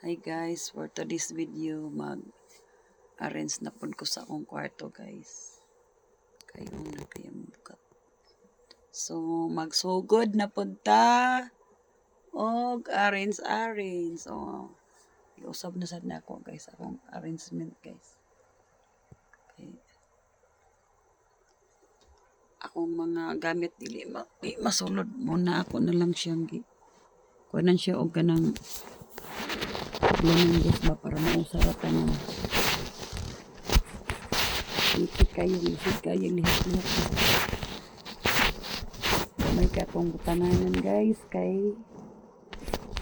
Hi guys, for today's video, mag-arrange na po ko sa akong kwarto guys. Kayong bukat. So, magsugod na punta. Og arrange. So, iusab na sad na ako guys, akong arrangement guys. Okay. Akong mga gamit dili masulod muna ako na lang siyang kunan siya og kanang lemon juice ba para mausaratan mo. Ikit kayo lihat-lihat. May katong butananan guys kay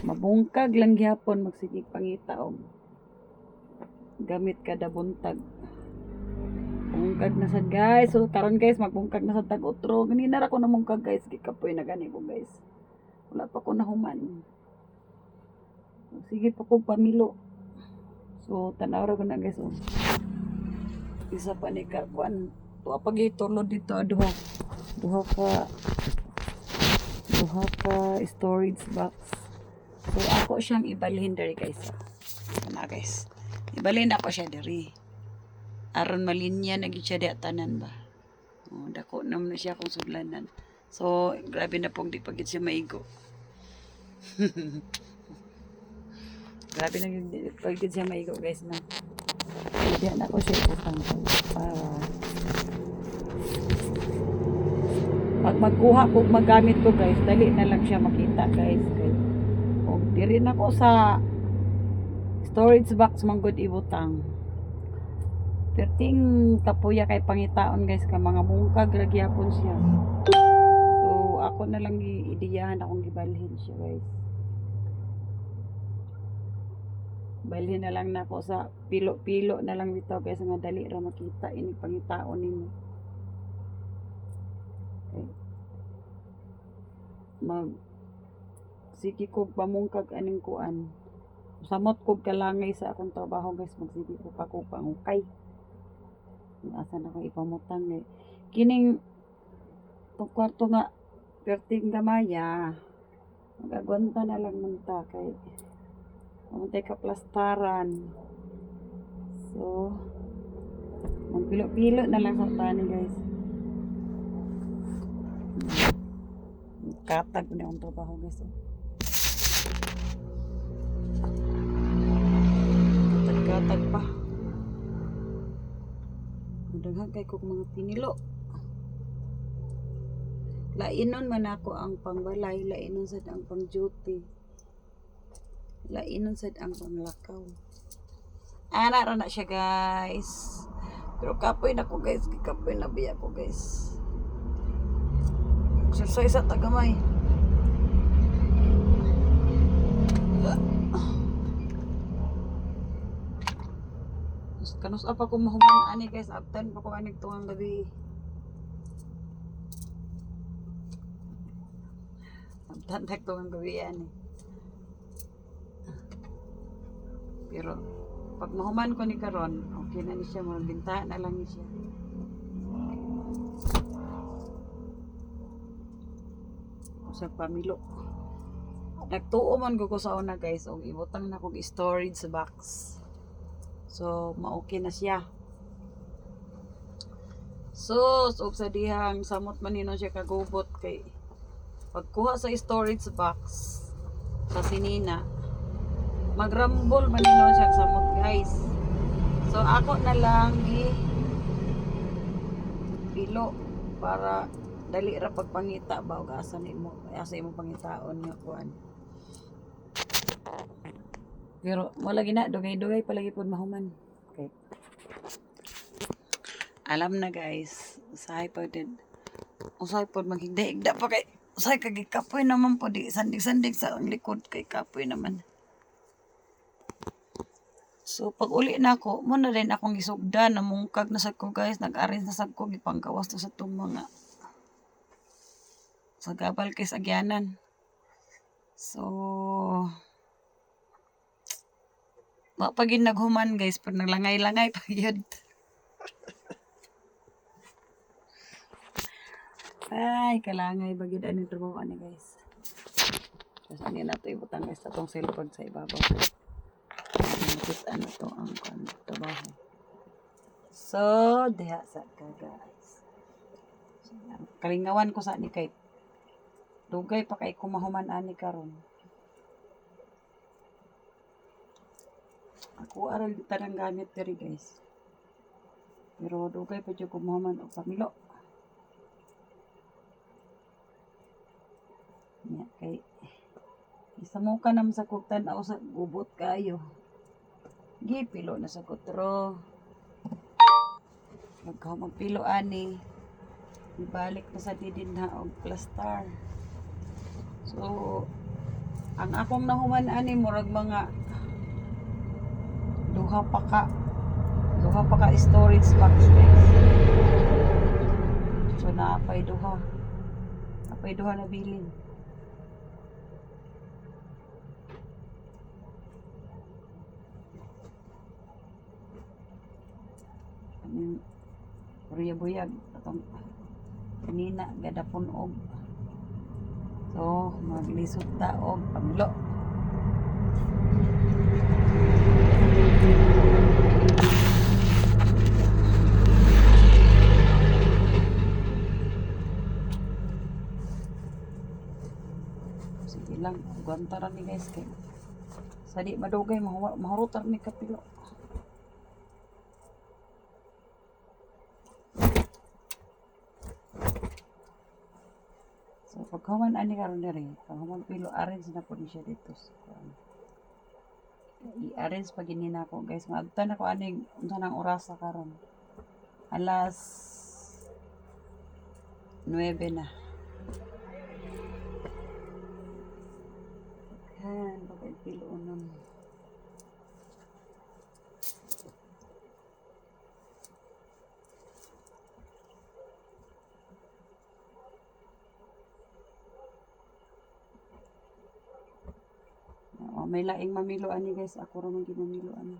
mabungkag lang gyapon magsigig pangita og gamit kada buntag. Bungkag na sad guys. So karon guys magbungkag na sad tag utro. Ganina ra ko namungkag guys, gikapoy na gani ko guys. Wala pa ko nahuman. Sige pa ko pamilo. So tanaw ra ko na guys oh. Isa pa ni ka kuan. Tuwa pag itulod dito duha ka storage box. So ako siyang ibalhin diri guys. Kana guys. Ibalhin ako siya diri. Aron malinya na gid siya di tanan ba. Oh, dako naman na siya kung sudlanan. So grabe na pong di pagit siya maigo. Grabe na gid pagit siya maigo guys na. Diyan ako siya utang para pag magkuha ko magamit ko guys, dali na lang siya makita guys. Og diri na ko sa storage box manggod ibutang. Perting kapuya kay pangitaon guys ka mga bungkag ra gyapon siya. So ako na lang giidiyahan akong gibalhin siya guys. Balhin na lang nako sa pilo-pilo na lang dito guys nga dali ra makita ini pangitaon nimo. Okay. Sige ko pamungkag aning kuan. Samot ko kalangay sa akong trabaho guys, magsige ko pa ko pangukay. Asa na ko ipamutang eh. Kining tong kwarto nga perting gamaya. Magagwanta na lang munta kay Mamuntay ka plastaran. So, magpilo-pilo na lang sa tani guys. Katag na ang trabaho guys. Katag pa. Daghan kay kog mga pinilo. Lainon man ako ang pangbalay, lainon sad ang pang-duty. Lainon sad ang panglakaw. Ana ra na siya guys. Pero kapoy na ko guys, kapoy na biya ko guys. Exercise sa tagamay. Kanus apa ko mahuman ani guys, abtan pa ko anig tuwang gabi. Abtan tak tuwang gabi ani. Pero pag mahuman ko ni karon, okay na ni siya, magbinta na lang ni siya. Sa pamilo. Nagtuo man ko sa una guys, og ibutang na kog storage box. So, ma-okay na siya. So sa dihang samot man hinon siya kagubot kay pagkuha sa storage box sa sinina magrambol man hinon siya samot guys. So ako na lang pilo para dali ra pagpangita ba og asa imo pangitaon nga kuan. Pero wala gina dugay-dugay palagi pud mahuman. Okay. Alam na guys, usahay pod maghigda-higda pa kay usahay kag kapoy naman po di sandig-sandig sa ang likod kay kapoy naman. So pag uli na ako, mo na rin akong gisugdan, namungkag na sad ko guys, nag-arrange na sad ko gipanggawas to sa tong mga sa gabal kay sagyanan. So wa pa gid naghuman guys, pero naglangay-langay pa gyud. Ay, kalangay ba gyud ani trabaho ani guys. Kasi ani na to ibutang guys atong cellphone sa ibabaw. Bakit ano to ang trabaho. So, diha sa ka guys. Kalingawan ko sa ni kay dugay pa kay kumahuman ani karon. Ako aral di tanang gamit diri guys. Pero dugay pa jud kumahuman og pamilo. Nya kay isa mo ka nam sa kugtan o sa gubot kayo. Gipilo na sa kutro. Pagka magpilo ani, ibalik na sa didinha og plaster. So, ang akong nahuman ani murag mga duha pa ka storage box guys. So, naapay duha na bilin. Aning buyag atong kanina gadapon og so maglisod ta og pamilo. Sige lang, guantaran ni guys kay sa di madugay mahurutan ni kapilo. So pagkaman ani karon diri, pagkaman pilo arrange na po ni siya dito. I-arrange pag na ako guys. Maabtan ako aning unsa nang oras karon. Alas 9 na. Han, bakit pilo nun? May laing mamiloan ni guys. Ako raman ginamiloan.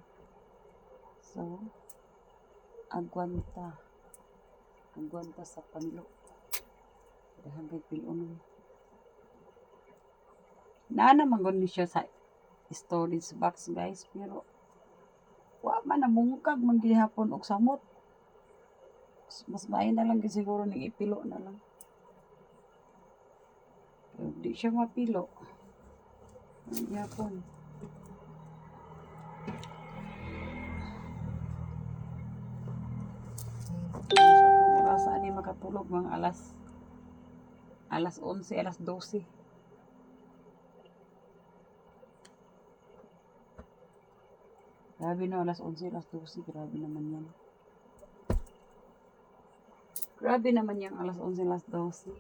So, agwanta sa pamilo. Dahan kay pilonon. Naman gud ni siya sa storage box guys, pero wa man namungkag man gihapon og samot. Mas maay na lang siguro ning ipilo na lang. Pero di siya mapilo. Gihapon. Oras ani makatulog mga alas 11, alas 12. Grabe na, alas 11, alas 12. Grabe naman yan. Grabe naman yung alas 11, alas 12.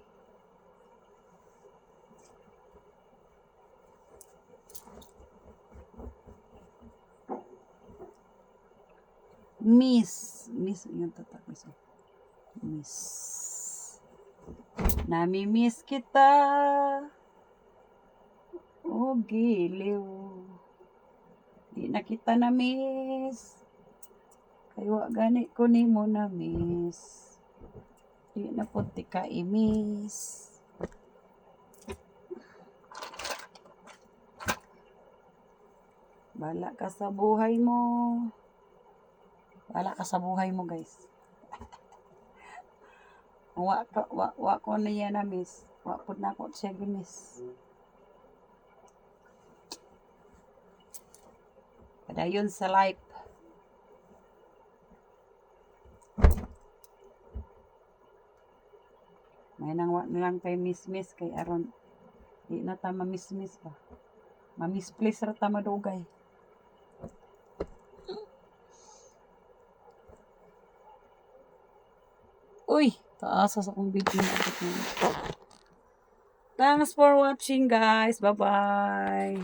Miss yung tatak ko. Miss. Nami-miss kita. Oh, giliw. Di na kita na-miss. Kaya gani ko ni mo na-miss. Di na puti ka i-miss. Bala ka sa buhay mo. Wala ka sa buhay mo guys. Wa ko na yan na miss. Wa po na ko siya miss. Kada yun sa life. May nang wa na lang kay miss kay aron. Di na ta ma-miss pa. Ma-misplace ra ta madugay. Uy, taas sa akong video na. Thanks for watching guys. Bye-bye.